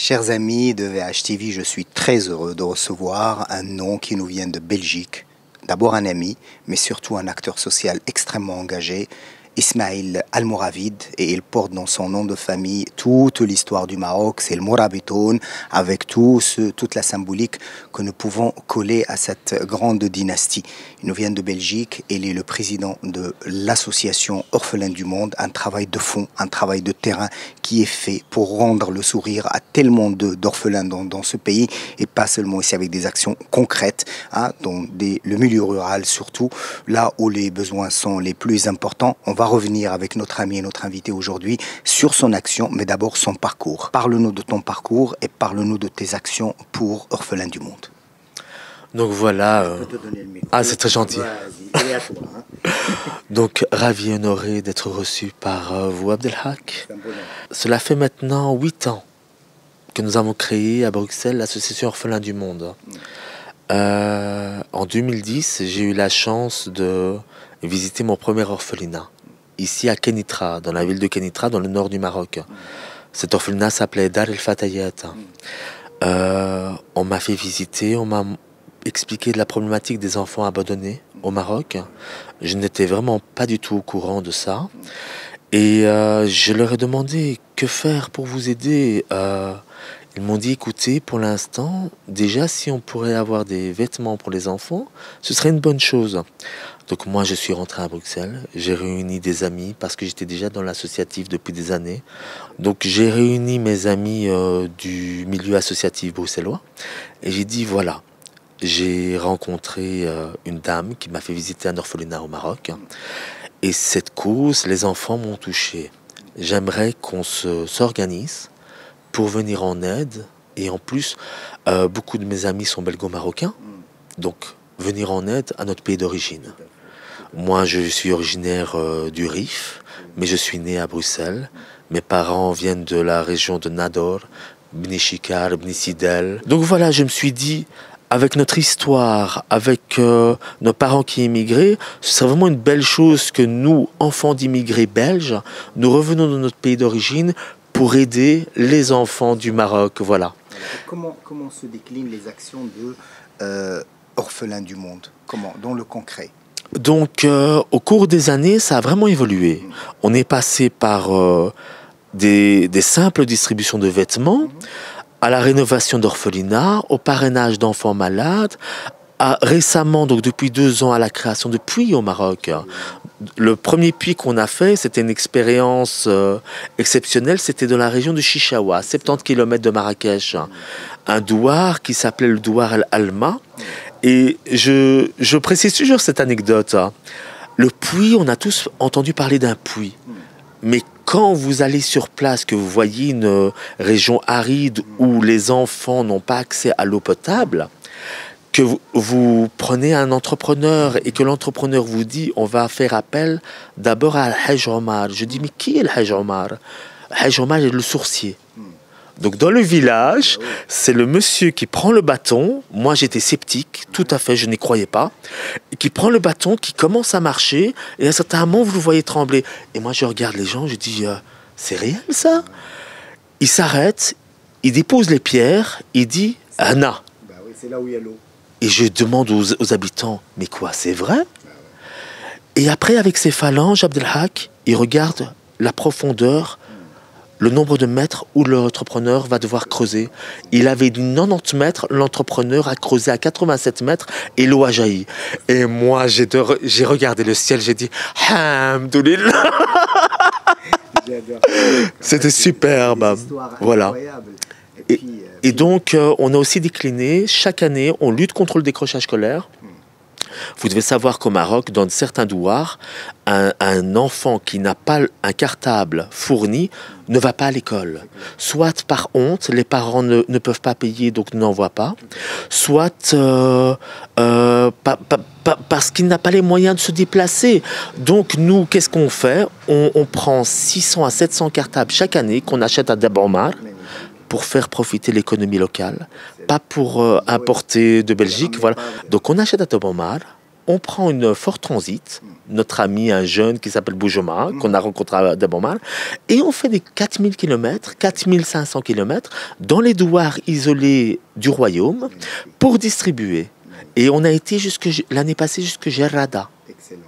Chers amis de VHTV, je suis très heureux de recevoir un nom qui nous vient de Belgique. D'abord un ami, mais surtout un acteur social extrêmement engagé, Ismail Al-Mouravid, et il porte dans son nom de famille toute l'histoire du Maroc, c'est le Mourabitoun, avec toute la symbolique que nous pouvons coller à cette grande dynastie. Il nous vient de Belgique, et il est le président de l'association Orphelins du Monde, un travail de fond, un travail de terrain qui est fait pour rendre le sourire à tellement d'orphelins dans ce pays, et pas seulement ici avec des actions concrètes, dans le milieu rural surtout, là où les besoins sont les plus importants. On va revenir avec notre ami et notre invité aujourd'hui sur son action, mais d'abord son parcours. Parle-nous de ton parcours et parle-nous de tes actions pour Orphelins du Monde. Donc voilà. Je peux te donner le micro. Ah, c'est très gentil. Vas-y, il est à toi, Donc ravi et honoré d'être reçu par vous, Abdelhak. C'est un bonheur. Cela fait maintenant 8 ans que nous avons créé à Bruxelles l'association Orphelins du Monde. En 2010, j'ai eu la chance de visiter mon premier orphelinat, ici à Kenitra, dans la ville de Kenitra, dans le nord du Maroc. Cet orphelinat s'appelait Dar El Fatayat. On m'a fait visiter, on m'a expliqué de la problématique des enfants abandonnés au Maroc. Je n'étais vraiment pas du tout au courant de ça. Et je leur ai demandé que faire pour vous aider. Ils m'ont dit, écoutez, pour l'instant, déjà, si on pourrait avoir des vêtements pour les enfants, ce serait une bonne chose. Donc moi, je suis rentré à Bruxelles, j'ai réuni des amis, parce que j'étais déjà dans l'associatif depuis des années. Donc j'ai réuni mes amis du milieu associatif bruxellois, et j'ai dit, voilà, j'ai rencontré une dame qui m'a fait visiter un orphelinat au Maroc, et cette cause, les enfants m'ont touché. J'aimerais qu'on s'organise pour venir en aide, et en plus, beaucoup de mes amis sont belgo-marocains, donc venir en aide à notre pays d'origine. Moi, je suis originaire du Rif, mais je suis né à Bruxelles. Mes parents viennent de la région de Nador, Bni Chikar, Bni Sidel. Donc voilà, je me suis dit, avec notre histoire, avec nos parents qui immigraient, ce serait vraiment une belle chose que nous, enfants d'immigrés belges, nous revenons de notre pays d'origine pour aider les enfants du Maroc, voilà. Comment se déclinent les actions de Orphelins du Monde? Comment? Dans le concret? Donc, au cours des années, ça a vraiment évolué. On est passé par des simples distributions de vêtements, à la rénovation d'orphelinats, au parrainage d'enfants malades, récemment, donc depuis 2 ans, à la création de puits au Maroc. Le premier puits qu'on a fait, c'était une expérience exceptionnelle, c'était dans la région de Chichaoua, 70 km de Marrakech. Un douar qui s'appelait le douar El Alma. Et je précise toujours cette anecdote. Le puits, on a tous entendu parler d'un puits. Mais quand vous allez sur place, que vous voyez une région aride où les enfants n'ont pas accès à l'eau potable, que vous prenez un entrepreneur et que l'entrepreneur vous dit on va faire appel d'abord à Al-Hajj Omar. Je dis mais qui est Al-Hajj Omar? Al-Hajj Omar est le sourcier. Donc dans le village, c'est le monsieur qui prend le bâton, moi j'étais sceptique, tout à fait, je n'y croyais pas, qui prend le bâton, qui commence à marcher, et à un certain moment vous le voyez trembler. Et moi je regarde les gens, je dis, c'est réel ça? Il s'arrête, il dépose les pierres, il dit, Anna. Bah oui, c'est là où il y a l'eau. Et je demande aux habitants, mais quoi, c'est vrai? Et après, avec ses phalanges, Abdelhak, il regarde la profondeur, le nombre de mètres où l'entrepreneur va devoir creuser. Il avait dit 90 mètres, l'entrepreneur a creusé à 87 mètres et l'eau a jailli. Et moi, j'ai regardé le ciel, j'ai dit « Hamdoulillah !» C'était superbe. Voilà. Et donc, on a aussi décliné, chaque année, on lutte contre le décrochage scolaire. Vous devez savoir qu'au Maroc, dans certains douars, un enfant qui n'a pas un cartable fourni ne va pas à l'école. Soit par honte, les parents ne peuvent pas payer, donc n'envoient pas. Soit parce qu'il n'a pas les moyens de se déplacer. Donc nous, qu'est-ce qu'on fait? On prend 600 à 700 cartables chaque année qu'on achète à Dabomar pour faire profiter l'économie locale, pas pour importer de Belgique. Voilà. Donc on achète à Dabomar, on prend une Ford Transit, notre ami, un jeune qui s'appelle Boujoma, qu'on a rencontré à Dabomal, et on fait des 4000 km, 4500 km dans les douars isolés du royaume pour distribuer. Et on a été l'année passée jusque Gerrada. Excellent,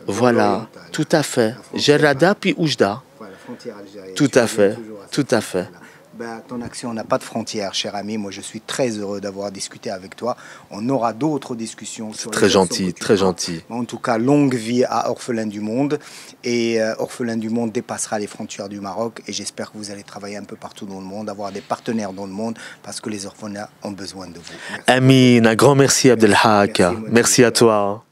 Voilà, tout à fait. Gerrada puis Oujda. Voilà, frontière algérienne. Tout à fait, tout à fait. Voilà. Ben, ton action n'a pas de frontières, cher ami. Moi, je suis très heureux d'avoir discuté avec toi. On aura d'autres discussions. C'est très gentil, très gentil. En tout cas, longue vie à Orphelins du Monde. Et Orphelins du Monde dépassera les frontières du Maroc. Et j'espère que vous allez travailler un peu partout dans le monde, avoir des partenaires dans le monde, parce que les orphelins ont besoin de vous. Amin, un grand merci Abdelhak. Merci à toi.